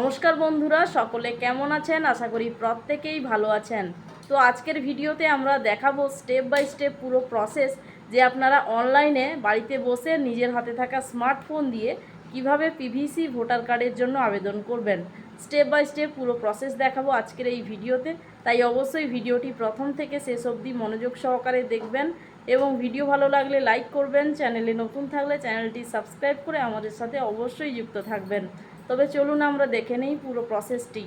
নমস্কার বন্ধুরা, সকলে কেমন আছেন? আশা করি প্রত্যেকেই ভালো আছেন। তো আজকের ভিডিওতে আমরা দেখাবো স্টেপ বাই স্টেপ পুরো প্রসেস, যে আপনারা অনলাইনে বাড়িতে বসে নিজের হাতে থাকা স্মার্টফোন দিয়ে কিভাবে পিভিসি ভোটার কার্ডের জন্য আবেদন করবেন। স্টেপ বাই স্টেপ পুরো প্রসেস দেখাবো আজকের এই ভিডিওতে, তাই অবশ্যই ভিডিওটি প্রথম থেকে শেষ অবধি মনোযোগ সহকারে দেখবেন এবং ভিডিও ভালো লাগলে লাইক করবেন। চ্যানেলে নতুন থাকলে চ্যানেলটি সাবস্ক্রাইব করে আমাদের সাথে অবশ্যই যুক্ত থাকবেন। তবে চলুন আমরা দেখে নেই পুরো প্রসেসটি।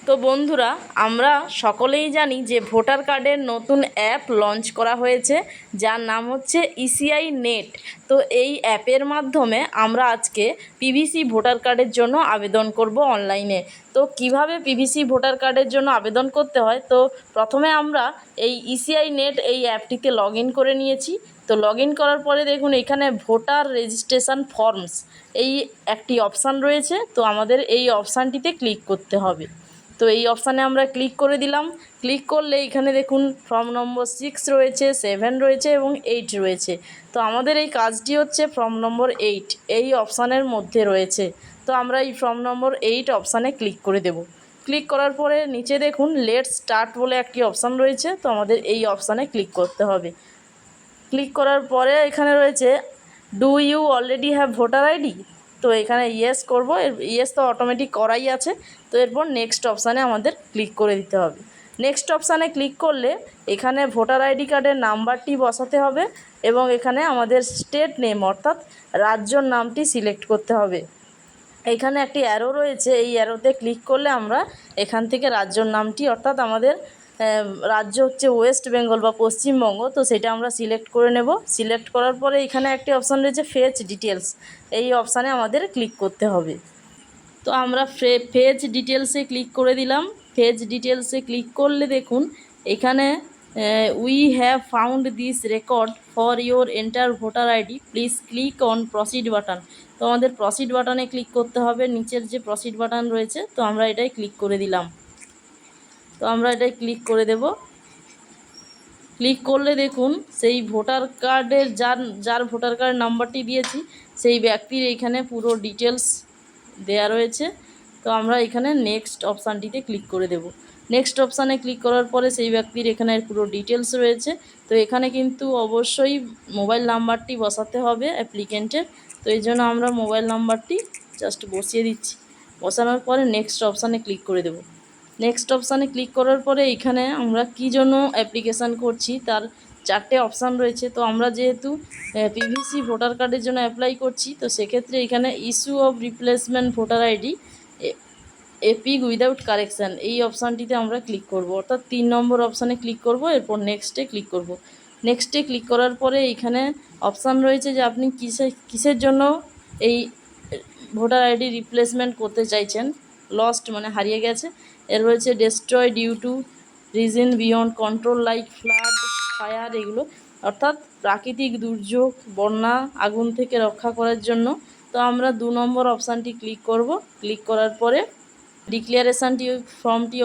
তো বন্ধুরা, আমরা সকলেই জানি যে ভোটার কার্ডের নতুন অ্যাপ লঞ্চ করা হয়েছে, যার নাম হচ্ছে ইসিআই নেট। তো এই অ্যাপের মাধ্যমে আমরা আজকে পিভিসি ভোটার কার্ডের জন্য আবেদন করব অনলাইনে। তো কিভাবে পিভিসি ভোটার কার্ডের জন্য আবেদন করতে হয়, তো প্রথমে আমরা এই ইসিআই নেট এই অ্যাপটিতে লগ ইন করে নিয়েছি। তো লগ ইন করার পরে দেখুন এখানে ভোটার রেজিস্ট্রেশন ফর্মস এই একটি অপশান রয়েছে। তো আমাদের এই অপশানটিতে ক্লিক করতে হবে। তো এই অপশানে আমরা ক্লিক করে দিলাম। ক্লিক করলে এখানে দেখুন ফর্ম নম্বর 6 রয়েছে, 7 রয়েছে এবং 8 রয়েছে। তো আমাদের এই কাজটি হচ্ছে ফর্ম নম্বর 8 এই অপশানের মধ্যে রয়েছে। তো আমরা এই ফর্ম নম্বর 8 অপশানে ক্লিক করে দেব। ক্লিক করার পরে নিচে দেখুন লেটস স্টার্ট বলে একটি অপশান রয়েছে। তো আমাদের এই অপশানে ক্লিক করতে হবে। ক্লিক করার পরে এখানে রয়েছে do you already have voter ID. তো এখানে ইয়েস করব। ইয়েস তো অটোমেটিক করাই আছে। তো এরপর নেক্সট অপশানে আমাদের ক্লিক করে দিতে হবে। নেক্সট অপশানে ক্লিক করলে এখানে ভোটার আইডি কার্ডের নাম্বারটি বসাতে হবে এবং এখানে আমাদের স্টেট নেম অর্থাৎ রাজ্যর নামটি সিলেক্ট করতে হবে। এখানে একটি অ্যারো রয়েছে, এই অ্যারোতে ক্লিক করলে আমরা এখান থেকে রাজ্যর নামটি অর্থাৎ আমাদের রাজ্য হচ্ছে ওয়েস্ট বেঙ্গল বা পশ্চিমবঙ্গ, তো সেটা আমরা সিলেক্ট করে নেব। সিলেক্ট করার পরে এখানে একটি অপশান রয়েছে ফেচ ডিটেলস, এই অপশানে আমাদের ক্লিক করতে হবে। তো আমরা ফেচ ডিটেলসে ক্লিক করে দিলাম। ফেচ ডিটেলসে ক্লিক করলে দেখুন এখানে we have found this record for your enter voter ID, please click on proceed button. তো আমাদের প্রসিড বাটনে ক্লিক করতে হবে, নিচের যে প্রসিড বাটন রয়েছে। তো আমরা এটাই ক্লিক করে দিলাম। তো আমরা এটাই ক্লিক করে দেব। ক্লিক করলে দেখুন সেই ভোটার কার্ডের যার ভোটার কার্ড নাম্বারটি দিয়েছি সেই ব্যক্তির এইখানে পুরো ডিটেলস দেয়া রয়েছে। তো আমরা এখানে নেক্সট অপশানটিতে ক্লিক করে দেব। নেক্সট অপশানে ক্লিক করার পরে সেই ব্যক্তির এখানে পুরো ডিটেলস রয়েছে। তো এখানে কিন্তু অবশ্যই মোবাইল নাম্বারটি বসাতে হবে অ্যাপ্লিকেন্টের। তো এই জন্য আমরা মোবাইল নাম্বারটি জাস্ট বসিয়ে দিচ্ছি। বসানোর পরে নেক্সট অপশানে ক্লিক করে দেব। নেক্সট অপশানে ক্লিক করার পরে এখানে আমরা কী জন্য অ্যাপ্লিকেশান করছি তার 4টে অপশান রয়েছে। তো আমরা যেহেতু পিভিসি ভোটার কার্ডের জন্য অ্যাপ্লাই করছি, তো সেক্ষেত্রে এখানে issue of replacement voter ID epic without correction এই অপশানটিতে আমরা ক্লিক করব, অর্থাৎ 3 নম্বর অপশানে ক্লিক করব। এরপর নেক্সটে ক্লিক করব। নেক্সটে ক্লিক করার পরে এখানে অপশান রয়েছে যে আপনি কিসের জন্য এই ভোটার আইডি রিপ্লেসমেন্ট করতে চাইছেন। লস্ট মানে হারিয়ে গেছে। এর রয়েছে destroy due to reason beyond control like flood, fire, এগুলো অর্থাৎ প্রাকৃতিক দুর্যোগ, বন্যা, আগুন থেকে রক্ষা করার জন্য। তো আমরা 2 নম্বর অপশানটি ক্লিক করব। ক্লিক করার পরে ডিক্লারেশানটি ফর্মটি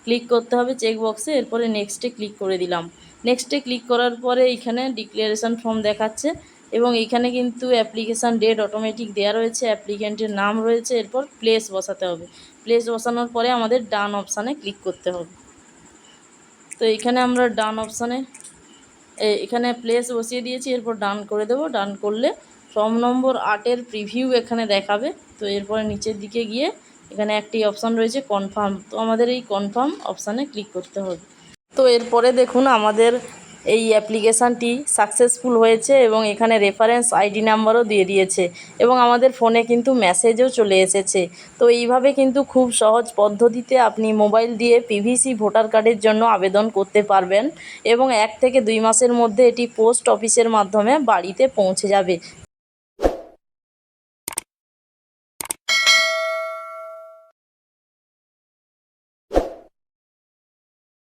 ক্লিক করতে হবে চেক বক্সে। এরপরে নেক্সটে ক্লিক করে দিলাম। নেক্সটে ক্লিক করার পরে এখানে ডিক্লারেশান ফর্ম দেখাচ্ছে এবং এখানে কিন্তু অ্যাপ্লিকেশান ডেট অটোমেটিক দেওয়া রয়েছে, অ্যাপ্লিকেন্টের নাম রয়েছে। এরপর প্লেস বসাতে হবে। প্লেস বসানোর পরে আমাদের ডান অপশানে ক্লিক করতে হবে। তো এখানে আমরা ডান অপশানে এখানে প্লেস বসিয়ে দিয়েছি। এরপর ডান করে দেব। ডান করলে ফর্ম নম্বর 8-এর প্রিভিউ এখানে দেখাবে। তো এরপরে নিচের দিকে গিয়ে এখানে একটি অপশান রয়েছে কনফার্ম। তো আমাদের এই কনফার্ম অপশানে ক্লিক করতে হবে। তো এরপরে দেখুন আমাদের এই অ্যাপ্লিকেশানটি সাকসেসফুল হয়েছে এবং এখানে রেফারেন্স আইডি নাম্বারও দিয়ে দিয়েছে এবং আমাদের ফোনে কিন্তু মেসেজও চলে এসেছে। তো এইভাবে কিন্তু খুব সহজ পদ্ধতিতে আপনি মোবাইল দিয়ে পিভিসি ভোটার কার্ডের জন্য আবেদন করতে পারবেন এবং 1 থেকে 2 মাসের মধ্যে এটি পোস্ট অফিসের মাধ্যমে বাড়িতে পৌঁছে যাবে।